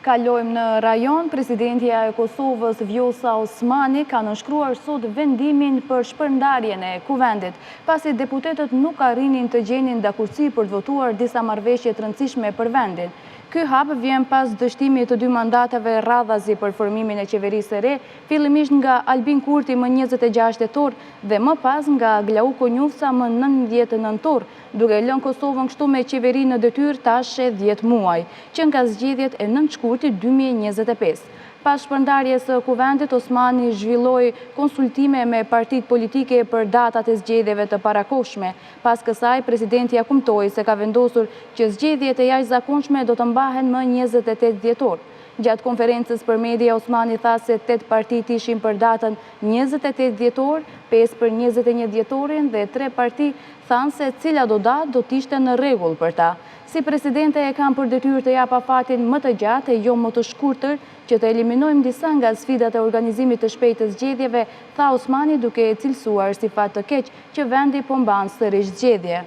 Kalojmë në rajon, presidentja e Kosovës Vjosa Osmani ka nënshkruar sot vendimin për shpërndarjen e kuvendit, pasi deputetët nuk arrinin të gjenin dakordsi për të votuar disa marrëveshje të rëndësishme për vendin. Ky hap vjen pas dështimit të 2 mandateve radhazi për formimin e qeverisë së re, fillimisht nga Albin Kurti më 26 tetor dhe më pas nga Glauko Njufca më 19 nëntor, duke lënë Kosovën kështu me qeveri në detyrë tash 10 muaj, që nga zgjedhjet e 9 shkurtit 2025. Pas shpërndarjes së kuvendit, Osmani zhvilloi konsultime me partitë politike për datat e zgjedhjeve të parakohshme. Pas kësaj, presidenti kumtoi se ka vendosur që zgjedhjet e jashtëzakonshme do të mbahen më 28 dhjetor. Gjatë konferencës për media, Osmani tha se 8 partitë ishin për datën 28 dhjetor, 5 për 21 dhjetorin dhe 3 parti thanë se cila do datë do t'ishte në rregull për ta. Si presidente e kam për detyrë të jap afatin më të gjatë e jo më të shkurtër që të eliminojmë disa nga sfidat e organizimit të shpejtë të zgjedhjeve, tha Osmani duke e cilësuar si fat të keq që vendi po mban sërish zgjedhje.